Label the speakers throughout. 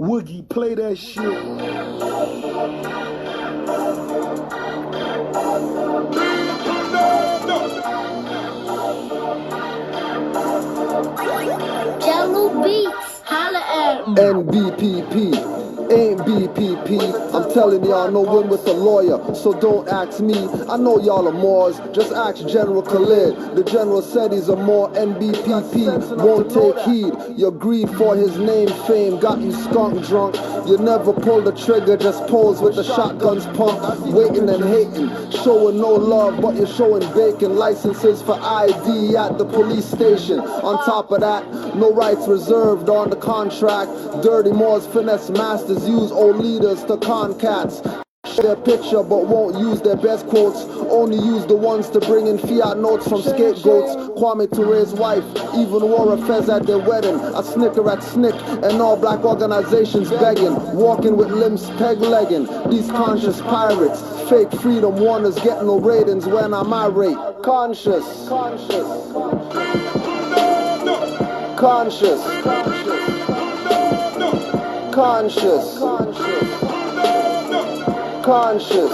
Speaker 1: Woogie, play that shit.
Speaker 2: Jello Beats, holla at 'em.
Speaker 1: NBPP. Ain't BPP, I'm telling y'all, no win with a lawyer, so don't ask me. I know y'all are Moors, just ask General Khalid. The General said he's a Moor. NBPP won't take heed. Your greed for his name, fame, got you skunk drunk. You never pull the trigger, just pose with the shotguns pump. Waiting and hating, showing no love, but you're showing bacon. Licenses for ID at the police station. On top of that, no rights reserved on the contract. Dirty Moors, finesse masters, use old leaders to con cats. Their picture but won't use their best quotes. Only use the ones to bring in fiat notes from scapegoats. Kwame Toure's wife even wore a fez at their wedding. A snicker at SNCC and all black organizations begging. Walking with limbs peg-legging. These conscious pirates, fake freedom warners, get no ratings when I'm irate. Conscious. Conscious. Conscious. Conscious. Conscious.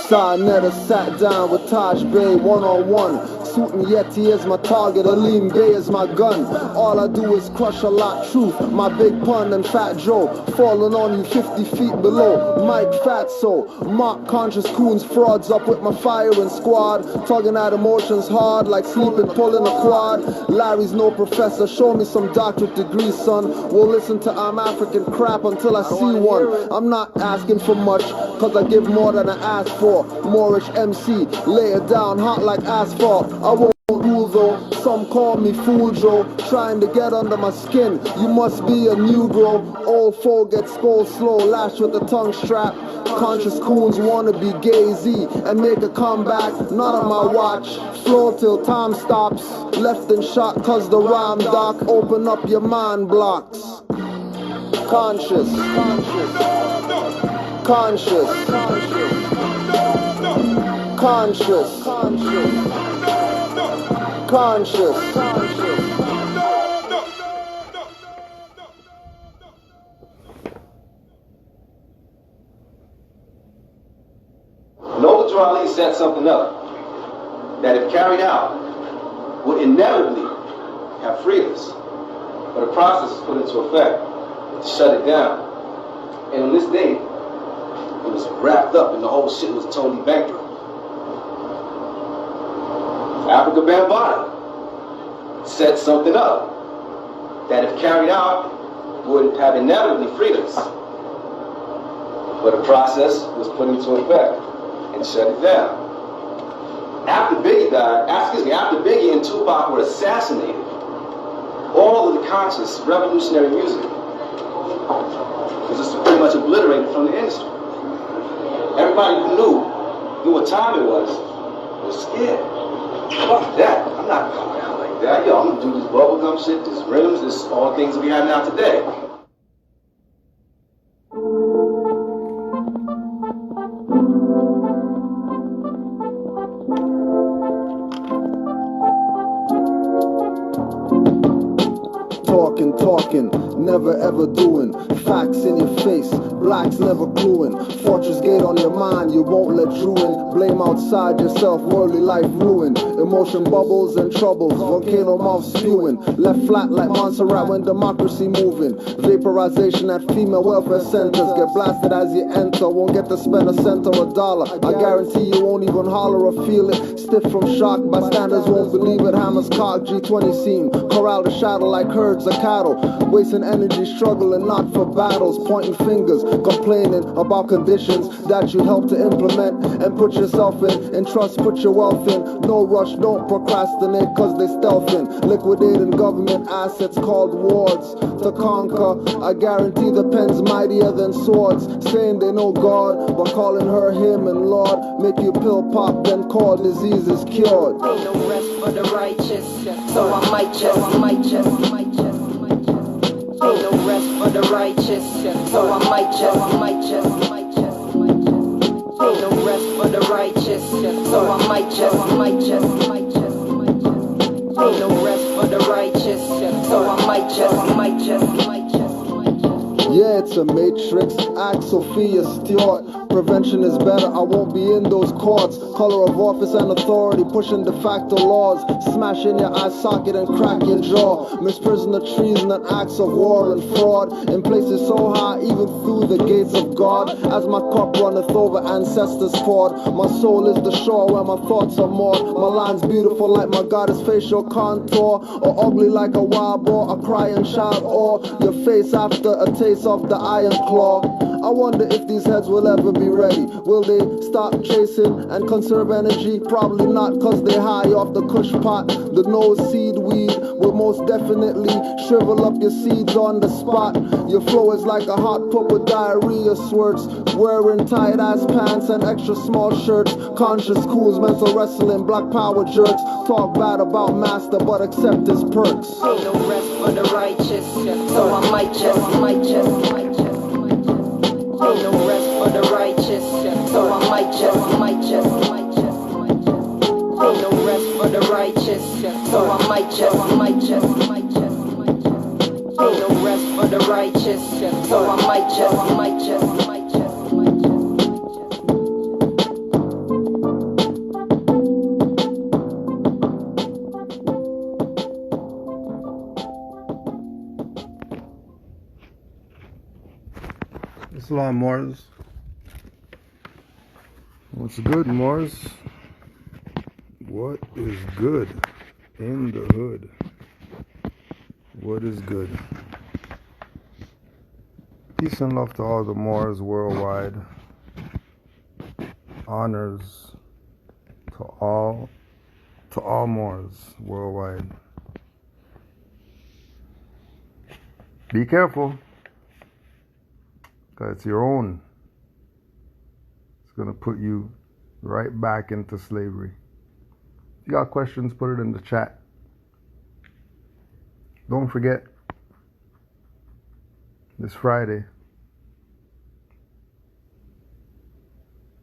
Speaker 1: Sarnetta sat down with Taj Bey one-on-one. Suitin' Yeti is my target, Aleem Bay is my gun. All I do is crush a lot truth. My big pun and Fat Joe falling on you 50 feet below. Mike Fatso, mock conscious coons, frauds up with my firing squad. Tugging at emotions hard like sleeping, pulling a quad. Larry's no professor, show me some doctorate degrees, son. We'll listen to I'm African crap until I see one. I'm not asking for much, cause I give more than I ask for. Moorish MC, lay it down hot like asphalt. I won't rule though, some call me Fool Joe. Trying to get under my skin, you must be a Negro. Old foe gets scolded slow, lashed with the tongue strap. Conscious coons wanna be Gay-Z and make a comeback. Not on my watch, flow till time stops. Left and shot cause the rhyme doc. Open up your mind blocks. Conscious. Conscious. Conscious. Conscious.
Speaker 3: Noble Ali set something up that, if carried out, would inevitably have freed us. But a process was put into effect to shut it down. And on this day, it was wrapped up and the whole shit was totally bankrupt. Africa Bambaataa set something up that, if carried out, would have inevitably freed us. But a process was put into effect and shut it down. After Biggie and Tupac were assassinated, all of the conscious revolutionary music was just pretty much obliterated from the industry. Everybody who knew what time it was scared. Fuck that. I'm not going out like that. Yo, I'm gonna do this bubblegum shit, this rims, this all things that we have now today.
Speaker 1: Talking, never ever doing. Facts in your face, blacks never cluing. Fortress gate on your mind, you won't let ruin. Blame outside yourself, worldly life ruined. Emotion bubbles and troubles, volcano mouth spewing. Left flat like Montserrat when democracy moving. Vaporization at female welfare centers. Get blasted as you enter, won't get to spend a cent or a dollar. I guarantee you won't even holler or feel it. Stiff from shock, bystanders won't believe it. Hammers cock, G20 scene. Corral the shadow like herds of cattle. Wasting energy, struggling not for battles. Pointing fingers, complaining about conditions that you help to implement and put yourself in. And trust, put your wealth in. No rush, don't procrastinate cause they stealthing. Liquidating government assets called wards to conquer. I guarantee the pen's mightier than swords. Saying they know God, but calling her him and Lord. Make you pill pop, then call diseases cured.
Speaker 4: Ain't no rest for the righteous, so I might just. Ain't no rest for the righteous, so I might just. Ain't no rest for the righteous, so I might just. Ain't no rest for the righteous, so I might just.
Speaker 1: Yeah, it's a matrix. Ask Sophia Stewart. Prevention is better. I won't be in those courts. Color of office and authority, pushing de facto laws. Smash in your eye socket and crack your jaw. Misprison of treason and acts of war and fraud. In places so high, even through the gates of God. As my cup runneth over, ancestors poured. My soul is the shore where my thoughts are moored. My lines beautiful like my goddess facial contour, or ugly like a wild boar, a crying child, or your face after a taste of the iron claw. I wonder if these heads will ever be ready. Will they stop chasing and conserve energy? Probably not, cause they high off the kush pot. The nose seed weed will most definitely shrivel up your seeds on the spot. Your flow is like a hot pup with diarrhea swirts, wearing tight ass pants and extra small shirts. Conscious schools, mental wrestling, black power jerks. Talk bad about master but accept his perks.
Speaker 4: Ain't no rest for the righteous, so I might just. Ain't no rest for the righteous, so I might just. Ain't no rest for the righteous, so I might just. Ain't no rest for the righteous, so I might just.
Speaker 5: Islam Mars. What's good, Mars? What is good in the hood? What is good? Peace and love to all the Moors worldwide. Honors to all Moors worldwide. Be careful, because it's your own. It's going to put you right back into slavery. If you got questions, put it in the chat. Don't forget, this Friday,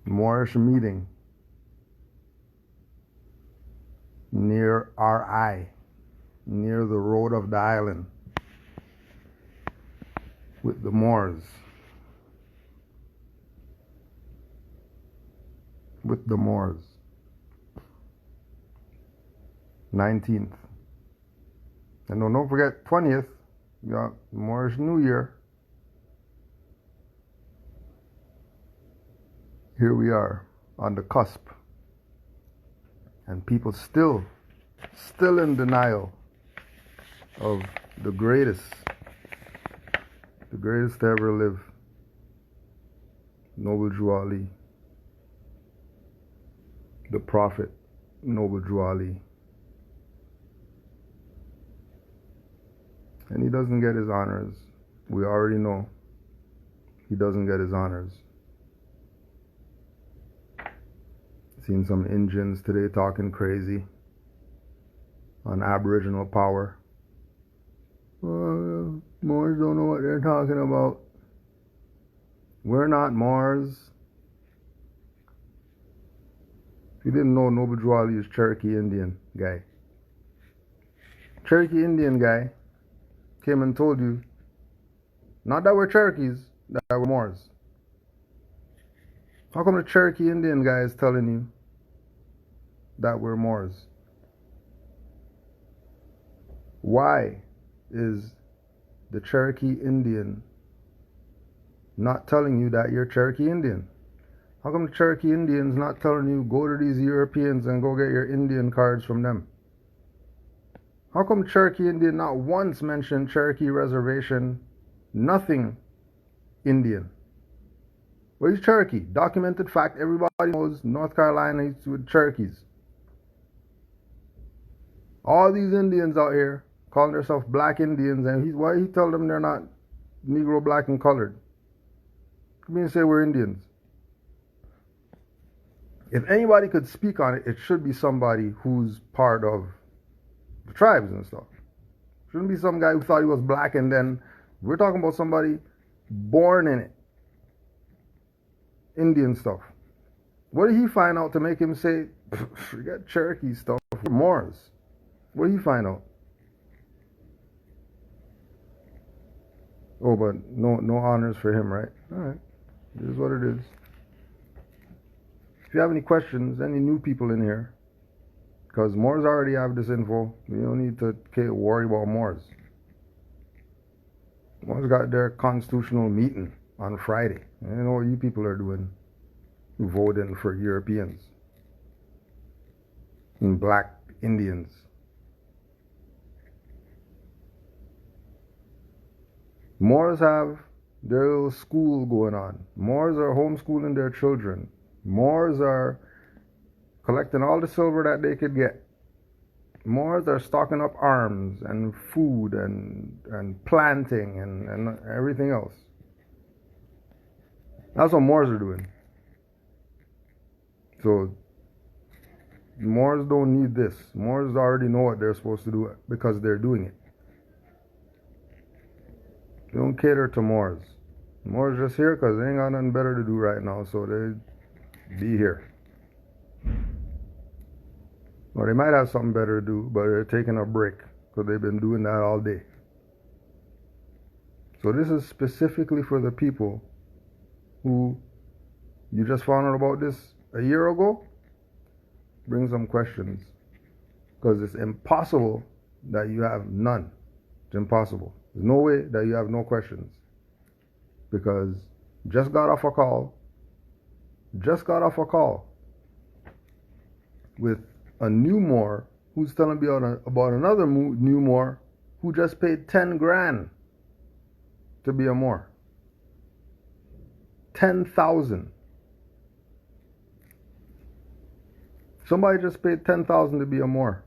Speaker 5: Moorish meeting near RI, near the road of the island, with the Moors. With the Moors. 19th. And don't forget, 20th, you got Moorish New Year. Here we are on the cusp. And people still in denial of the greatest to ever live, Noble Drew Ali, the Prophet Noble Drew Ali. And he doesn't get his honors. We already know he doesn't get his honors. Seen some Indians today talking crazy on Aboriginal power. Moors don't know what they're talking about. We're not Moors. If you didn't know, Noble Drew Ali is Cherokee Indian guy. Cherokee Indian guy came and told you, not that we're Cherokees, that we're Moors. How come the Cherokee Indian guy is telling you that we're Moors? Why is the Cherokee Indian not telling you that you're Cherokee Indian? How come the Cherokee Indians not telling you, go to these Europeans and go get your Indian cards from them? How come Cherokee Indian not once mentioned Cherokee Reservation? Nothing Indian. Well, he's Cherokee. Documented fact. Everybody knows North Carolina is with Cherokees. All these Indians out here calling themselves black Indians, and why he tell them they're not Negro, black, and colored? Come here and say we're Indians. If anybody could speak on it, it should be somebody who's part of the tribes and stuff. Shouldn't be some guy who thought he was black and then we're talking about somebody born in it. Indian stuff. What did he find out to make him say, forget Cherokee stuff, we're Moors? What did he find out? Oh, but no honors for him, right? All right. It is what it is. If you have any questions, any new people in here, because Moors already have this info, you don't need to worry about Moors. Moors got their constitutional meeting on Friday. I don't know what you people are doing, voting for Europeans and black Indians. Moors have their little school going on. Moors are homeschooling their children. Moors are collecting all the silver that they could get. Moors are stocking up arms and food and planting and everything else. That's what Moors are doing. So Moors don't need this. Moors already know what they're supposed to do because they're doing it. They don't cater to Moors. Moors just here because they ain't got nothing better to do right now, so they be here. Or they might have something better to do, but they're taking a break because they've been doing that all day. So this is specifically for the people who you just found out about this a year ago. Bring some questions, because it's impossible that you have none. It's impossible. There's no way that you have no questions, because just got off a call with a new Moor who's telling me about another new Moor who just paid 10 grand to be a Moor. 10,000. Somebody just paid 10,000 to be a Moor.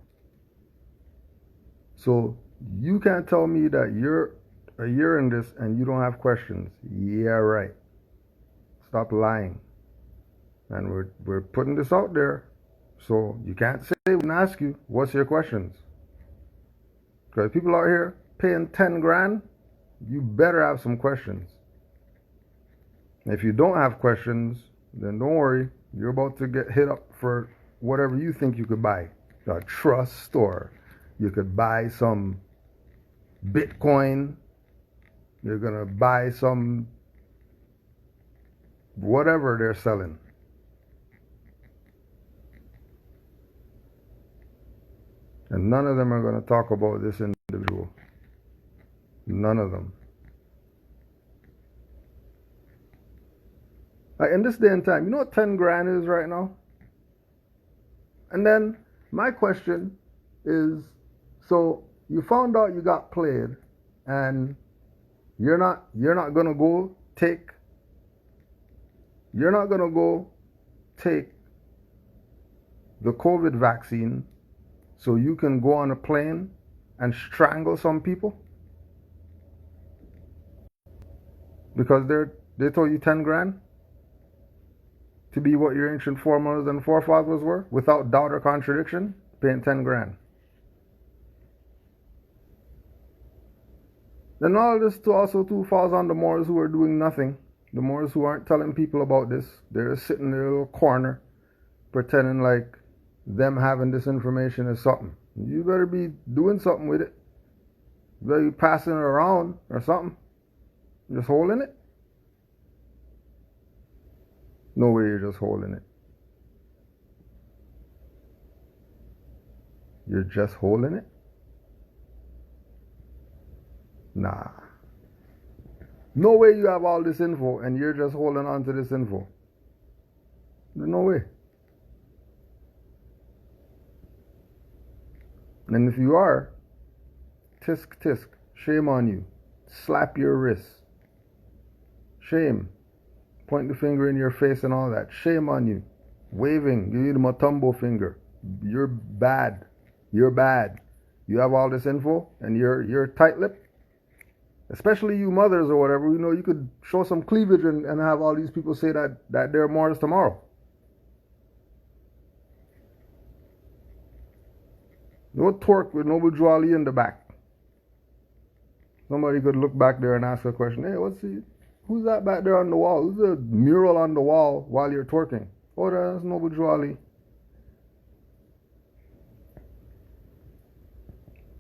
Speaker 5: So you can't tell me that you're a year in this and you don't have questions. Yeah, right. Stop lying. And we're putting this out there. So you can't say we can ask you, what's your questions? Because people out here paying 10 grand, you better have some questions. If you don't have questions, then don't worry. You're about to get hit up for whatever you think you could buy. A trust, or you could buy some Bitcoin. You're going to buy some whatever they're selling. And none of them are going to talk about this individual. None of them. Like in this day and time, you know what 10 grand is right now? And then my question is, so you found out you got played, and you're not gonna go take the COVID vaccine so you can go on a plane and strangle some people because they told you 10 grand to be what your ancient foremothers and forefathers were, without doubt or contradiction, paying 10 grand. Then all this also falls on the Moors who are doing nothing. The Moors who aren't telling people about this. They're sitting in their little corner pretending like them having this information is something. You better be doing something with it. You better be passing it around or something. Just holding it? No way you're just holding it. You're just holding it? Nah. No way you have all this info and you're just holding on to this info. There's no way. And if you are, tisk tisk, shame on you. Slap your wrist. Shame. Point the finger in your face and all that. Shame on you. Waving, give you the Matumbo finger. You're bad. You're bad. You have all this info and you're tight-lipped. Especially you mothers or whatever, you know, you could show some cleavage and have all these people say that they're Moors tomorrow. No twerk with no bourgeoisie in the back. Somebody could look back there and ask a question. Hey, who's that back there on the wall? Who's the mural on the wall while you're twerking? Oh, that's no bourgeoisie.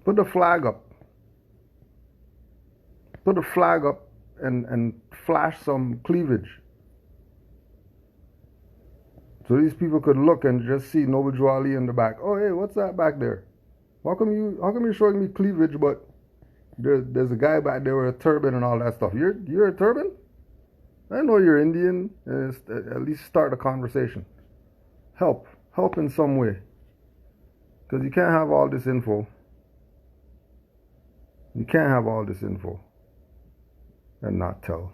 Speaker 5: Put the flag up. put a flag up and flash some cleavage. So these people could look and just see Noble Drew Ali in the back. Oh, hey, what's that back there? How come you're showing me cleavage, but there's a guy back there with a turban and all that stuff. You're a turban? I know you're Indian. At least start a conversation. Help in some way. Because you can't have all this info. You can't have all this info and not tell.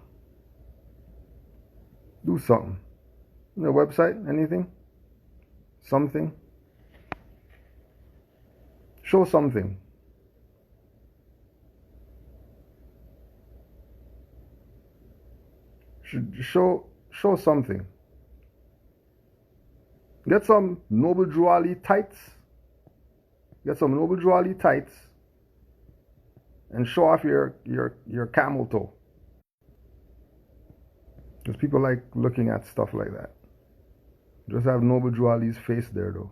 Speaker 5: Do something. The website, anything? Something? Show something. Show something. Get some Noble Drew Ali tights. Get some Noble Drew Ali tights and show off your camel toe. Because people like looking at stuff like that. Just have Noble Drew Ali's face there though.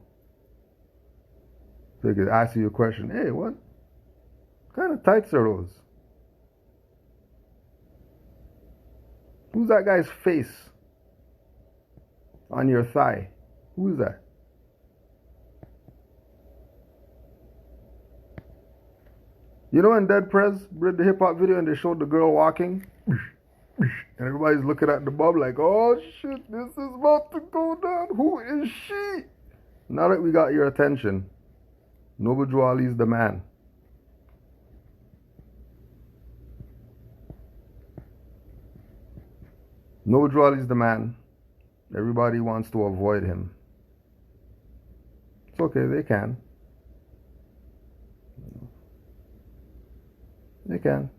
Speaker 5: So they could ask you a question. Hey, what kind of tights are those? Who's that guy's face on your thigh? Who is that? You know in Dead Prez did the hip hop video and they showed the girl walking? And everybody's looking at the bub like, oh shit, this is about to go down. Who is she? Now that we got your attention, Noble Drew Ali's the man. Noble Drew Ali's the man. Everybody wants to avoid him. It's okay, they can. They can.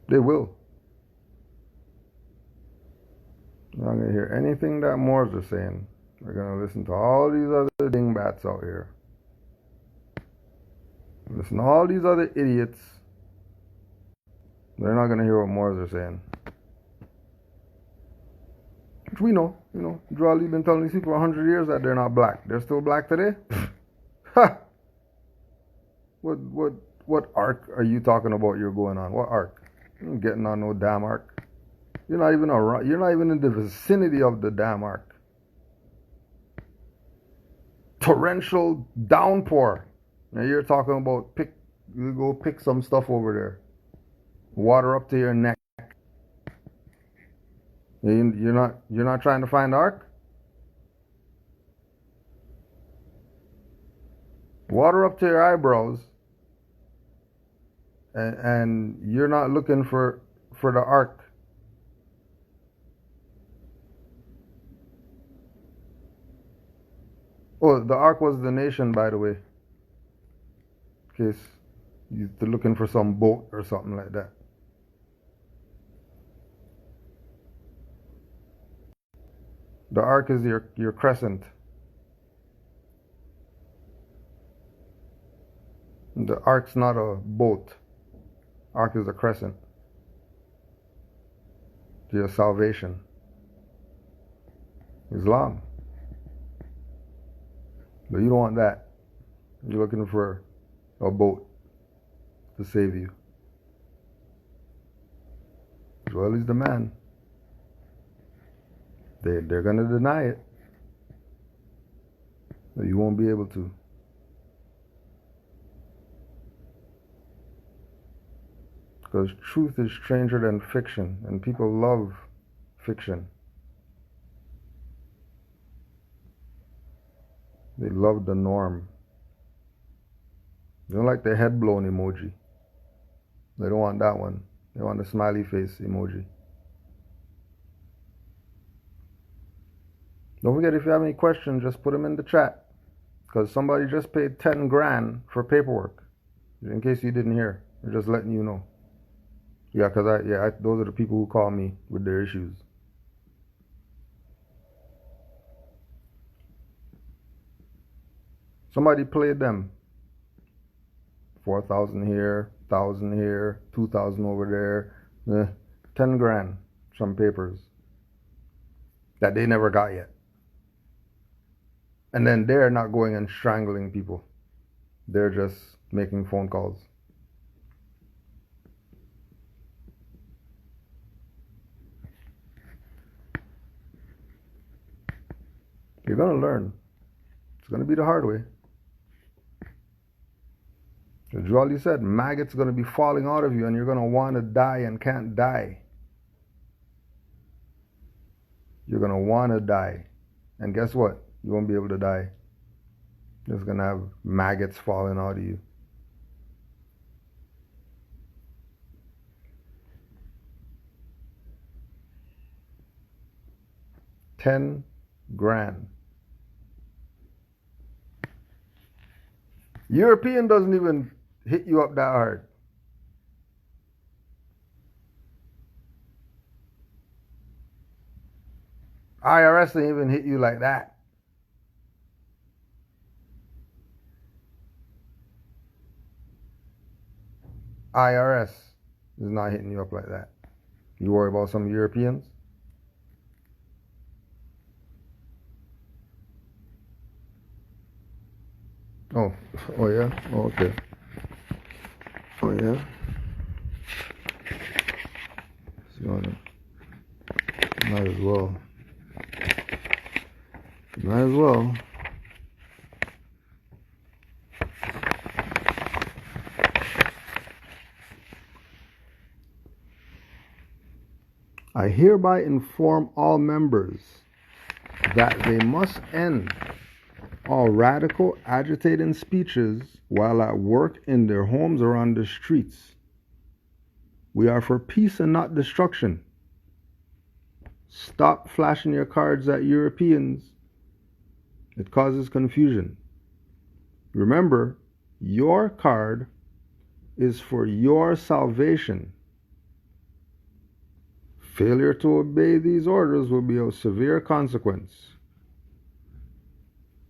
Speaker 5: They will. They're not going to hear anything that Moors are saying. They're going to listen to all these other dingbats out here. Listen to all these other idiots. They're not going to hear what Moors are saying. Which we know. You know, Drew Ali been telling these people for 100 years that they're not black. They're still black today? Ha! What arc are you talking about you're going on? What arc? You ain't getting on no damn arc. You're not even in the vicinity of the damn arc. Torrential downpour. Now you're talking about you go pick some stuff over there. Water up to your neck. You're not trying to find the ark? Water up to your eyebrows. And you're not looking for the ark. Oh, the ark was the nation, by the way. In case you're looking for some boat or something like that. The ark is your crescent. The ark's not a boat. Ark is a crescent to your salvation. Islam. But you don't want that. You're looking for a boat to save you. Well, he's the man. They're going to deny it. But you won't be able to. Because truth is stranger than fiction, and people love fiction. They love the norm. They don't like the head blown emoji. They don't want that one. They want the smiley face emoji. Don't forget, if you have any questions, just put them in the chat. Because somebody just paid 10 grand for paperwork. In case you didn't hear. I'm just letting you know. Yeah, because those are the people who call me with their issues. Somebody played them. 4,000 here, 1,000 here, 2,000 over there. 10 grand, some papers that they never got yet. And then they're not going and strangling people. They're just making phone calls. You're going to learn. It's going to be the hard way. As Jolly said, maggots are going to be falling out of you and you're going to want to die and can't die. You're going to want to die. And guess what? You won't be able to die. You're just going to have maggots falling out of you. $10,000. European doesn't even hit you up that hard. IRS ain't even hit you like that. IRS is not hitting you up like that. You worry about some Europeans? Oh yeah? Oh, okay. Oh yeah? So, might as well. Might as well. I hereby inform all members that they must end all radical, agitating speeches while at work, in their homes, or on the streets. We are for peace and not destruction. Stop flashing your cards at Europeans. It causes confusion. Remember, your card is for your salvation. Failure to obey these orders will be of severe consequence.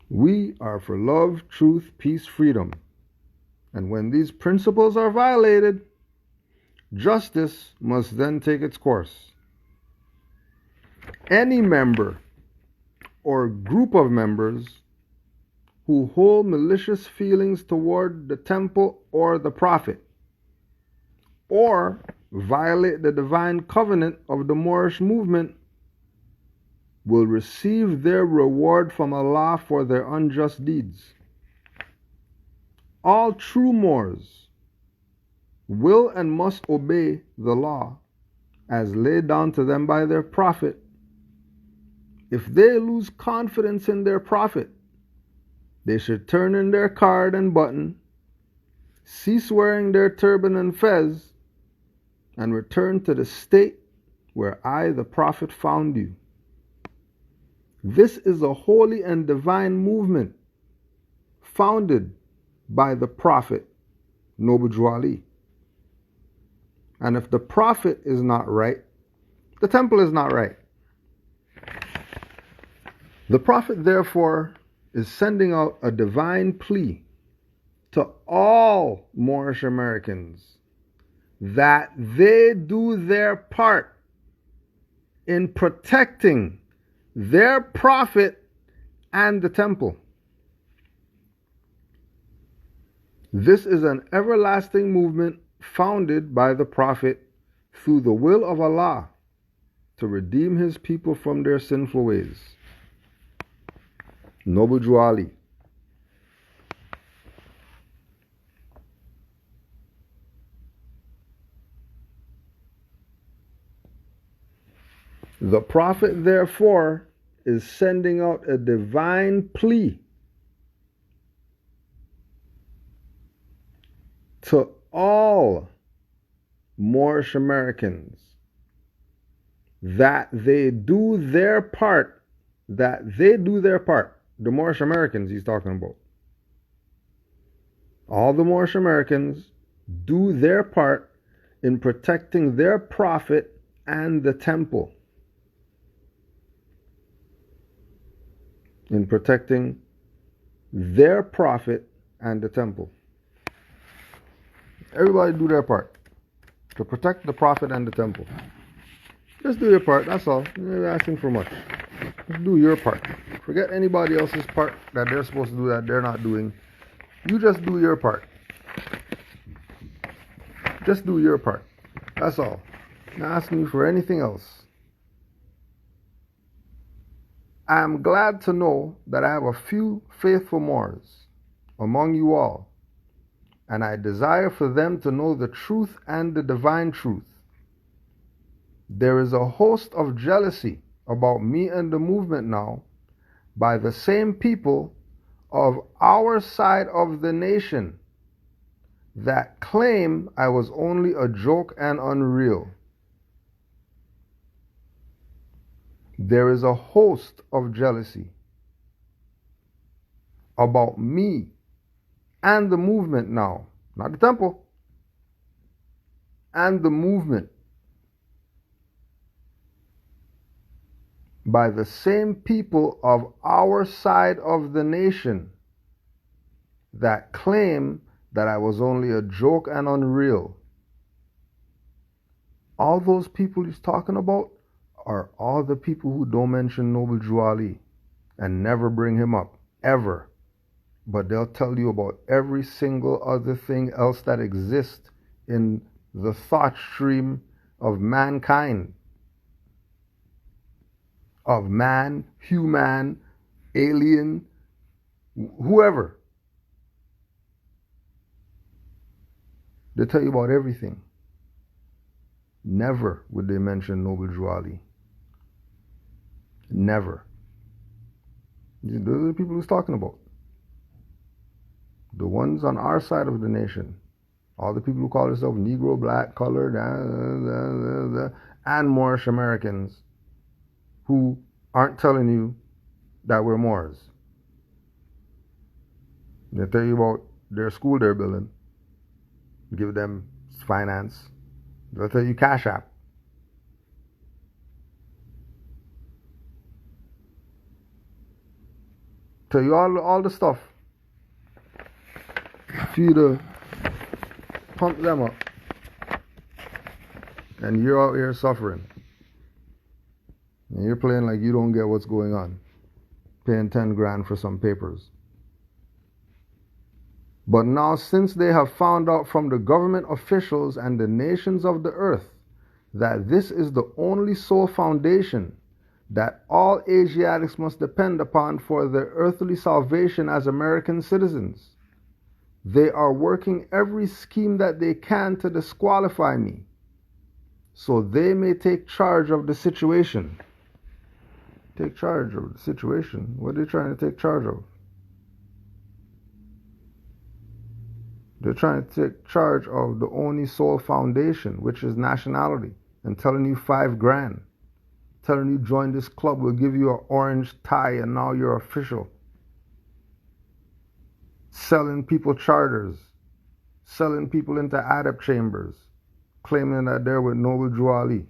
Speaker 5: We are for love, truth, peace, freedom. And when these principles are violated, justice must then take its course. Any member or group of members who hold malicious feelings toward the temple or the prophet, or violate the divine covenant of the Moorish movement, will receive their reward from Allah for their unjust deeds. All true Moors will and must obey the law as laid down to them by their prophet. If they lose confidence in their prophet, they should turn in their card and button, cease wearing their turban and fez, and return to the state where I, the prophet, found you. This is a holy and divine movement founded by the prophet, Noble Ali. And if the prophet is not right, the temple is not right. The prophet, therefore, is sending out a divine plea to all Moorish Americans that they do their part in protecting their prophet and the temple. This is an everlasting movement founded by the prophet through the will of Allah to redeem his people from their sinful ways. Noble Ali. The prophet, therefore, is sending out a divine plea to all Moorish Americans that they do their part, The Moorish Americans he's talking about. All the Moorish Americans do their part in protecting their prophet and the temple. In protecting their prophet and the temple. Everybody do their part to protect the prophet and the temple. Just do your part, that's all. You're not asking for much. Just do your part. Forget anybody else's part that they're supposed to do that they're not doing. You just do your part. Just do your part. That's all. Not asking you for anything else. I am glad to know that I have a few faithful Moors among you all, and I desire for them to know the truth and the divine truth. There is a host of jealousy about me and the movement now by the same people of our side of the nation that claim I was only a joke and unreal. There is a host of jealousy about me and the movement now, not the temple, and the movement by the same people of our side of the nation that claim that I was only a joke and unreal. All those people he's talking about are all the people who don't mention Noble Drew Ali and never bring him up, ever. But they'll tell you about every single other thing else that exists in the thought stream of mankind. Of man, human, alien, whoever. They tell you about everything. Never would they mention Noble Drew Ali. Never. Those are the people he's talking about. The ones on our side of the nation. All the people who call themselves Negro, black, colored, and Moorish Americans who aren't telling you that we're Moors. They tell you about their school they're building. Give them finance. They'll tell you Cash App. Tell you all the stuff for you to pump them up. And you're out here suffering. And you're playing like you don't get what's going on. Paying 10 grand for some papers. But now, since they have found out from the government officials and the nations of the earth that this is the only sole foundation that all Asiatics must depend upon for their earthly salvation as American citizens, they are working every scheme that they can to disqualify me, so they may take charge of the situation. Take charge of the situation? What are they trying to take charge of? They're trying to take charge of the only sole foundation, which is nationality, and telling you 5 grand. Telling you join this club, we'll give you an orange tie and now you're official. Selling people charters. Selling people into adept chambers. Claiming that they're with Noble Drew Ali.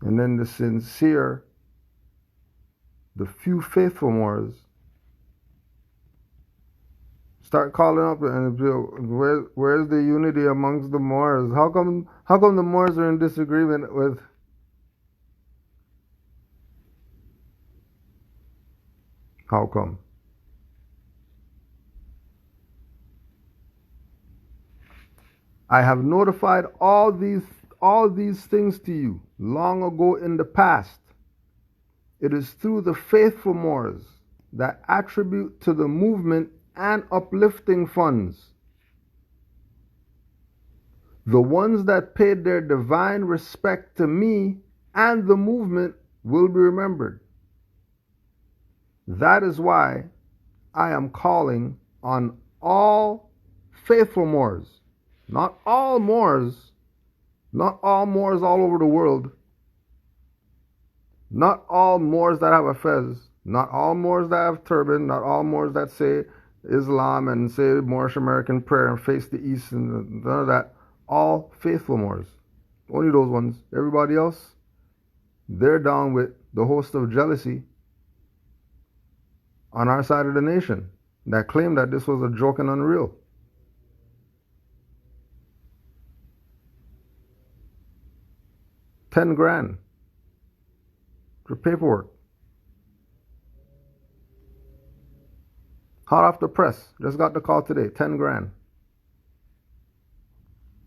Speaker 5: And then the sincere, the few faithful Moors start calling up and where's the unity amongst the Moors? How come the Moors are in disagreement with? How come? I have notified all these things to you long ago in the past. It is through the faithful Moors that attribute to the movement and uplifting funds. The ones that paid their divine respect to me and the movement will be remembered. That is why I am calling on all faithful Moors, not all Moors all over the world, not all Moors that have a fez, not all Moors that have turban, not all Moors that say Islam and say Moorish American prayer and face the east and none of that. All faithful Moors. Only those ones. Everybody else, they're down with the host of jealousy on our side of the nation that claim that this was a joke and unreal. $10 grand for paperwork. Hot off the press. Just got the call today. $10 grand.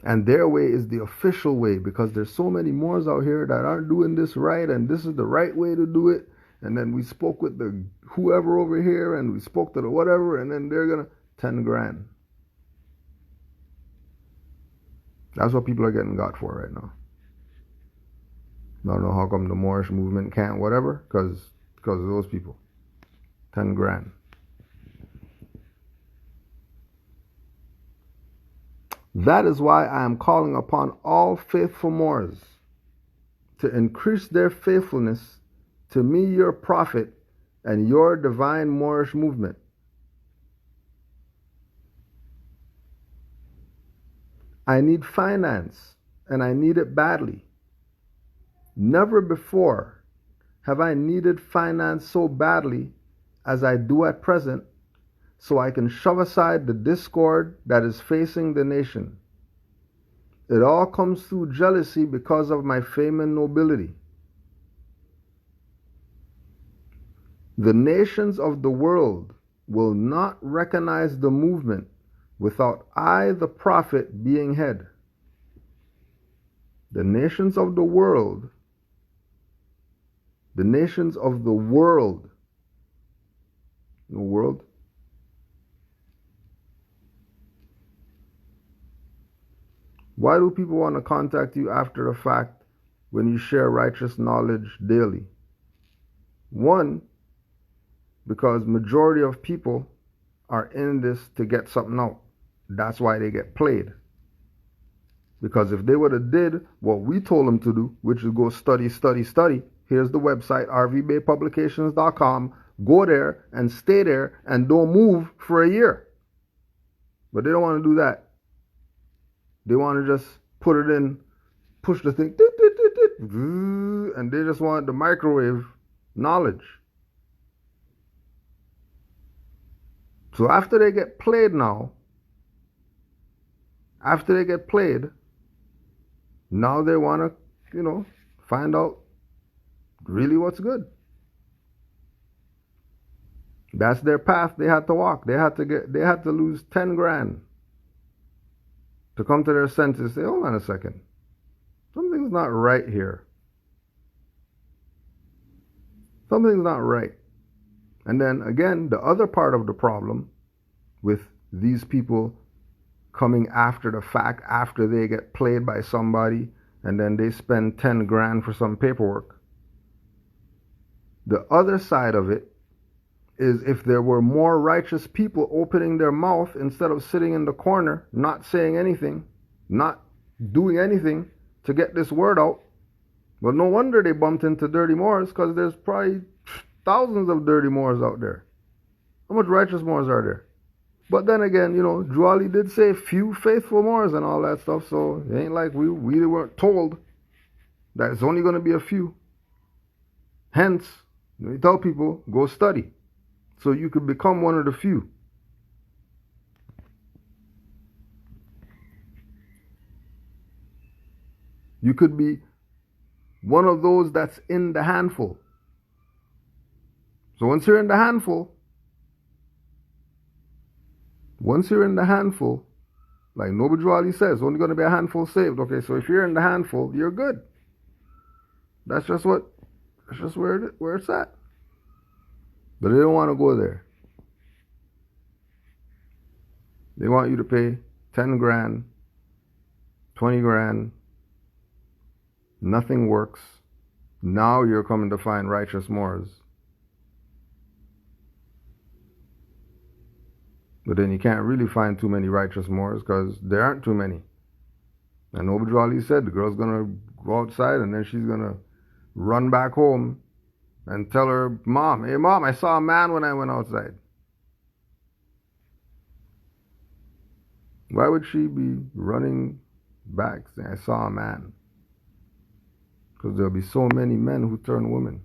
Speaker 5: And their way is the official way, because there's so many Moors out here that aren't doing this right, and this is the right way to do it. And then we spoke with the whoever over here, and we spoke to the whatever, and then they're gonna 10 grand. That's what people are getting got for right now. I don't know how come the Moorish movement can't whatever, because of those people. 10 grand. That is why I am calling upon all faithful Moors to increase their faithfulness to me, your prophet, and your divine Moorish movement. I need finance, and I need it badly. Never before have I needed finance so badly as I do at present, so I can shove aside the discord that is facing the nation. It all comes through jealousy because of my fame and nobility. The nations of the world will not recognize the movement without I, the prophet, being head. The nations of the world, the nations of the world, Why do people want to contact you after the fact when you share righteous knowledge daily? One, because majority of people are in this to get something out. That's why they get played. Because if they would have did what we told them to do, which is go study, here's the website, rvbaypublications.com, go there and stay there and don't move for a year. But they don't want to do that. They want to just put it in, push the thing, and they just want the microwave knowledge. So after they get played now, now they want to, find out really what's good. That's their path they had to walk. They had to lose 10 grand to come to their senses and say, hold on a second. Something's not right here. Something's not right. And then again, the other part of the problem with these people coming after the fact, after they get played by somebody, and then they spend 10 grand for some paperwork. The other side of it is if there were more righteous people opening their mouth instead of sitting in the corner, not saying anything, not doing anything to get this word out. Well, no wonder they bumped into dirty Moors, because there's probably thousands of dirty Moors out there. How much righteous Moors are there? But then again, Juali did say few faithful Moors and all that stuff, so it ain't like we weren't told that it's only going to be a few. Hence, we tell people, go study, so you could become one of the few. You could be one of those that's in the handful. So once you're in the handful, like Noble Juali says, only going to be a handful saved. Okay, so if you're in the handful, you're good. That's just where it's at. But they don't want to go there. They want you to pay 10 grand, 20 grand. Nothing works. Now you're coming to find righteous Moors. But then you can't really find too many righteous Moors, because there aren't too many. And Noble Juali said the girl's going to go outside and then she's going to run back home and tell her mom, hey mom, I saw a man when I went outside. Why would she be running back saying, I saw a man? Because there'll be so many men who turn women.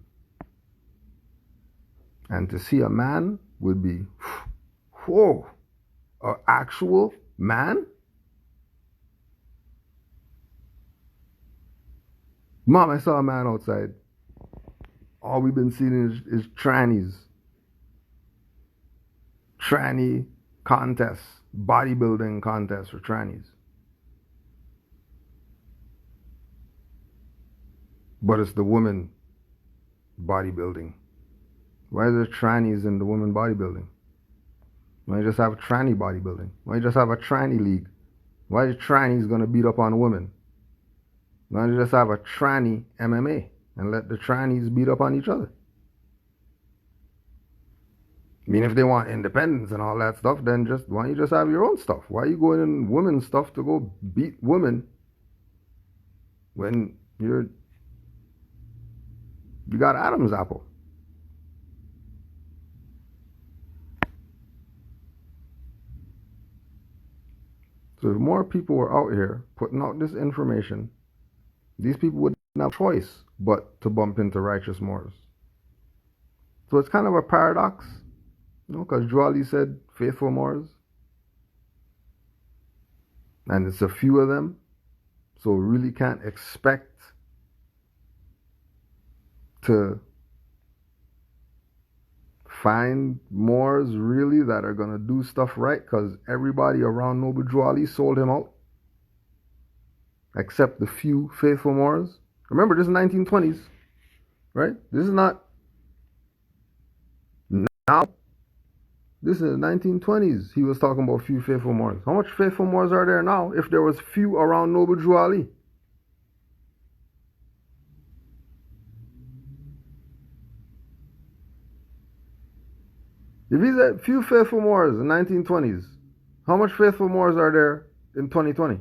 Speaker 5: And to see a man would be, whoa, an actual man? Mom, I saw a man outside. All we've been seeing is trannies. Tranny contests, bodybuilding contests for trannies. But it's the women bodybuilding. Why is there trannies in the women bodybuilding? Why you just have tranny bodybuilding? Why you just have a tranny league? Why are trannies gonna beat up on women? Why don't you just have a tranny MMA and let the trannies beat up on each other? I mean, if they want independence and all that stuff, then why don't you just have your own stuff? Why are you going in women's stuff to go beat women when you got Adam's apple? So if more people were out here putting out this information, these people wouldn't have a choice but to bump into righteous Moors. So it's kind of a paradox, because Juali said faithful Moors, and it's a few of them, so we really can't expect to find Moors really that are going to do stuff right, because everybody around Noble Juali sold him out, except the few faithful Moors. Remember, this is 1920s, right? This is not now. This is the 1920s. He was talking about few faithful Moors. How much faithful Moors are there now if there was few around Noble Juali? If he said few faithful Moors in 1920s, how much faithful Moors are there in 2020?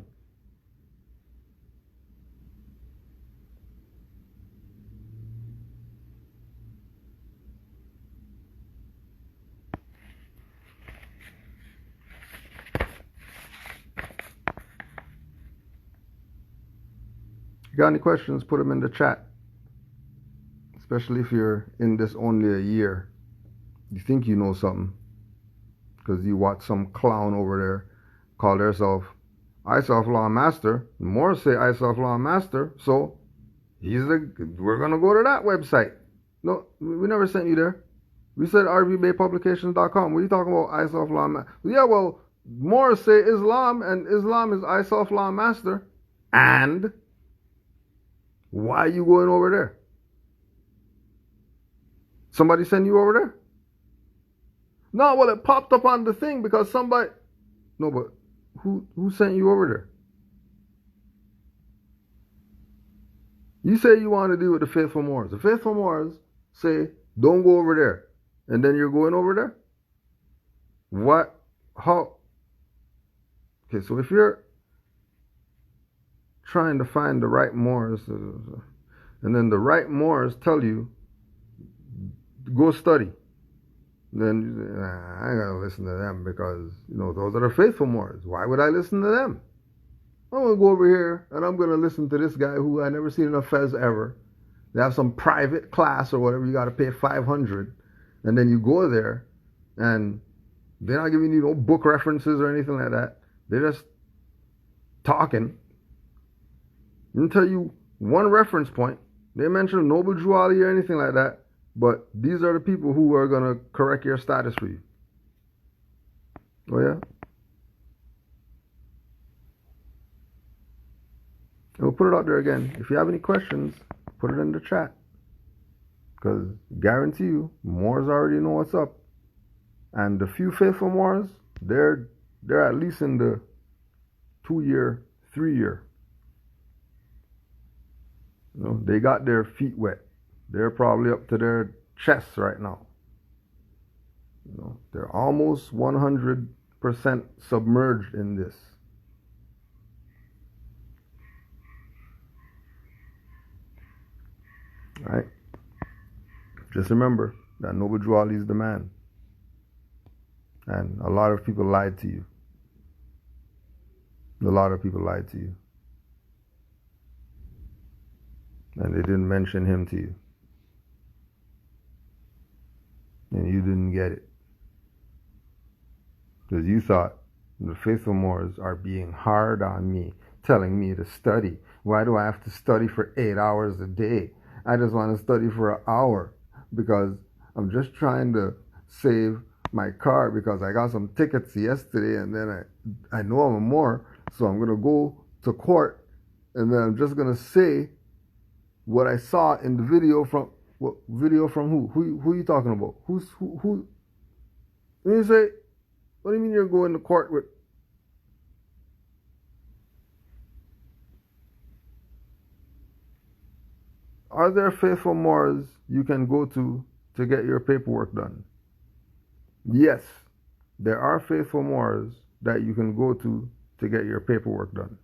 Speaker 5: If you got any questions, put them in the chat. Especially if you're in this only a year. You think you know something because you watch some clown over there call themselves ISOF Law Master. The Moors say ISOF Law Master, so we're going to go to that website. No, we never sent you there. We said rvbaypublications.com. What are you talking about ISOF Law Master? Yeah, well, Moors say Islam, and Islam is ISOF Law Master. And why are you going over there? Somebody send you over there? No, well, it popped up on the thing because somebody... No, but who sent you over there? You say you want to deal with the faithful Moors. The faithful Moors say, don't go over there. And then you're going over there? What? How? Okay, so if you're trying to find the right Moors, and then the right Moors tell you, go study. Then you say, I ain't gonna listen to them because, those are the faithful Moors. Why would I listen to them? I'm gonna go over here and I'm gonna listen to this guy who I never seen in a fez ever. They have some private class or whatever, you gotta pay $500. And then you go there and they're not giving you no book references or anything like that. They're just talking. They didn't tell you one reference point. They mention Noble Juali or anything like that. But these are the people who are going to correct your status for you. Oh, yeah? And we'll put it out there again. If you have any questions, put it in the chat. Because guarantee you, Moors already know what's up. And the few faithful Moors, they're at least in the 2-year, 3-year. They got their feet wet. They're probably up to their chests right now. They're almost 100% submerged in this. Right? Just remember that Noble Juali is the man. And a lot of people lied to you. A lot of people lied to you. And they didn't mention him to you. And you didn't get it. Because you thought the faithful Moors are being hard on me, telling me to study. Why do I have to study for 8 hours a day? I just want to study for an hour because I'm just trying to save my car because I got some tickets yesterday and then I know I'm a Moor, so I'm going to go to court and then I'm just going to say what I saw in the video from what video from who? Who are you talking about? Who? When you say, what do you mean you're going to court with? Are there faithful Moors you can go to get your paperwork done? Yes, there are faithful Moors that you can go to get your paperwork done.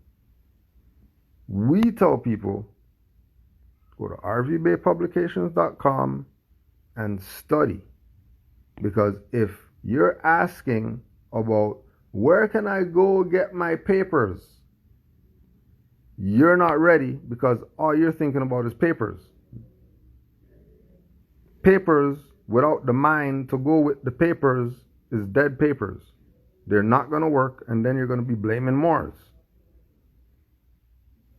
Speaker 5: We tell people, go to rvbaypublications.com and study. Because if you're asking about where can I go get my papers, you're not ready because all you're thinking about is papers. Papers without the mind to go with the papers is dead papers. They're not going to work, and then you're going to be blaming Moors.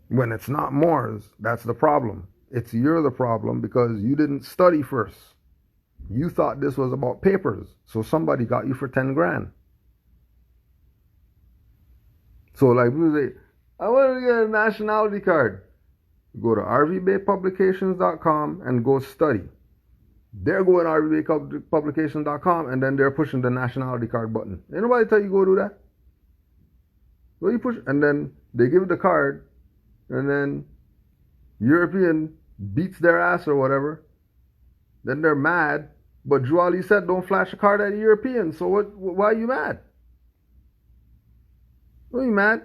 Speaker 5: When it's not Moors, that's the problem. It's you're the problem because you didn't study first. You thought this was about papers, so somebody got you for 10 grand. So like people say, I want to get a nationality card. Go to rvbaypublications.com and go study. They're going to rvbaypublications.com and then they're pushing the nationality card button. Ain't nobody tell you go do that. Well, you push, and then they give the card, and then European beats their ass or whatever. Then they're mad. But Juali said don't flash a card at a European. So what? Why are you mad? Why are you mad?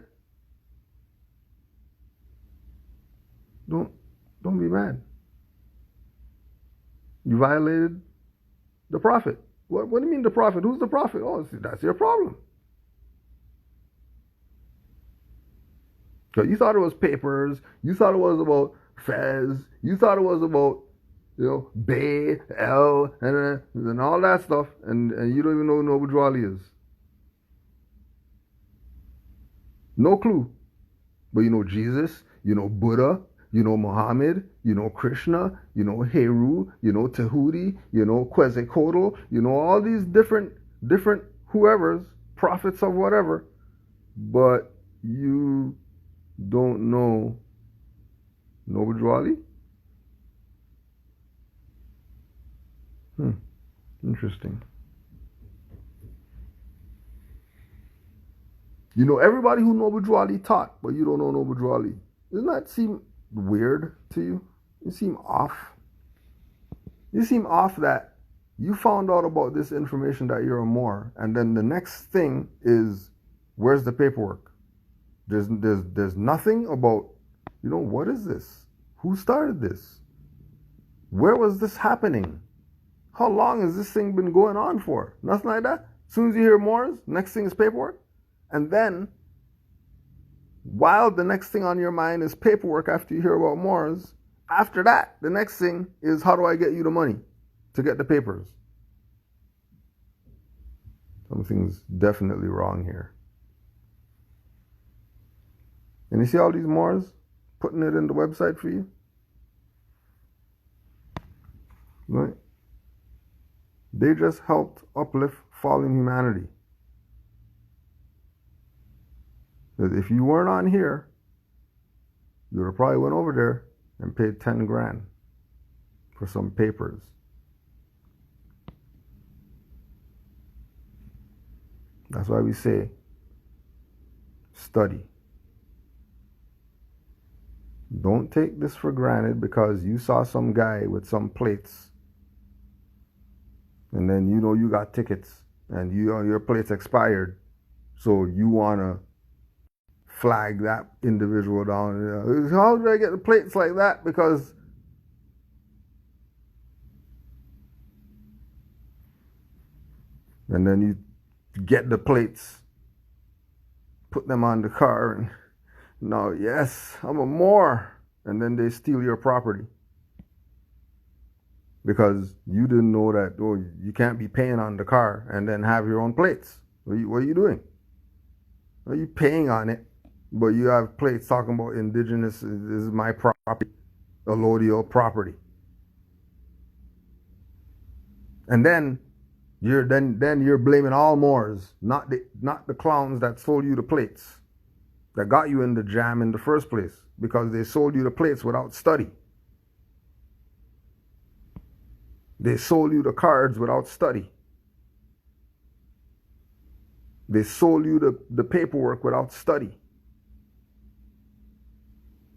Speaker 5: Don't be mad. You violated the prophet. What do you mean the prophet? Who's the prophet? Oh, that's your problem. So you thought it was papers. You thought it was about Fez. You thought it was about, Bay, L, and all that stuff. And you don't even know who Noble Drawley is. No clue. But you know Jesus, you know Buddha, you know Muhammad, you know Krishna, you know Heru, you know Tahuti, you know Quetzalcoatl, you know all these different whoever's, prophets of whatever. But you don't know Noble Drawley? Interesting. You know everybody who Noble Drawley taught, but you don't know Noble Drawley. Doesn't that seem weird to you? You seem off. You seem off that you found out about this information that you're a Moor, and then the next thing is, where's the paperwork? There's nothing about, what is this? Who started this? Where was this happening? How long has this thing been going on for? Nothing like that. As soon as you hear Moors, next thing is paperwork. And then, while the next thing on your mind is paperwork after you hear about Moors, after that, the next thing is, how do I get you the money to get the papers? Something's definitely wrong here. And you see all these Moors putting it in the website for you? Right? They just helped uplift fallen humanity. Because if you weren't on here, you would have probably went over there and paid 10 grand for some papers. That's why we say, study. Don't take this for granted because you saw some guy with some plates, and then you got tickets, and your plates expired, so you want to flag that individual down. How did I get the plates like that? Because and then you get the plates, put them on the car, and now, yes, I'm a Moor, and then they steal your property because you didn't know that. Oh, you can't be paying on the car and then have your own plates. What are you doing? Are you paying on it? But you have plates talking about indigenous, this is my property, allodial property. And then you're blaming all Moors, not the clowns that sold you the plates, that got you in the jam in the first place, because they sold you the plates without study. They sold you the cards without study. They sold you the paperwork without study.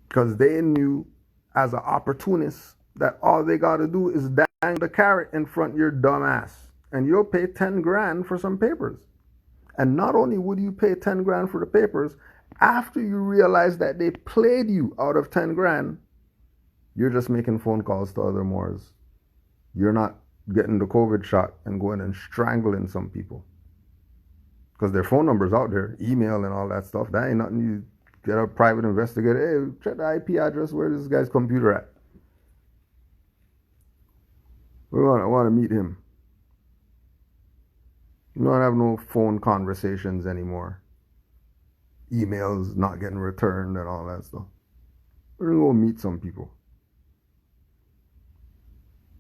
Speaker 5: Because they knew as an opportunist that all they got to do is dang the carrot in front of your dumb ass. And you'll pay 10 grand for some papers. And not only would you pay 10 grand for the papers, after you realize that they played you out of 10 grand, you're just making phone calls to other Moors. You're not getting the COVID shot and going and strangling some people. Because their phone number's out there, email and all that stuff. That ain't nothing you get a private investigator. Hey, check the IP address. Where's this guy's computer at? I want to meet him. You don't have no phone conversations anymore. Emails not getting returned and all that stuff. We're going to go meet some people.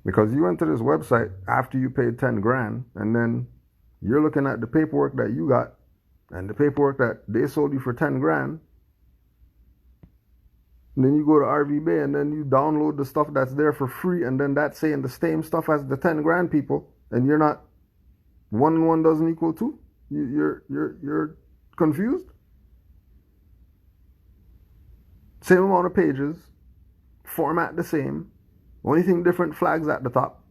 Speaker 5: Because you went to this website after you paid 10 grand, and then you're looking at the paperwork that you got and the paperwork that they sold you for 10 grand. And then you go to RV Bay and then you download the stuff that's there for free, and then that's saying the same stuff as the 10 grand people, and you're not, 1 and 1 doesn't equal 2. You're confused. Same amount of pages, format the same. Only thing different, flags at the top.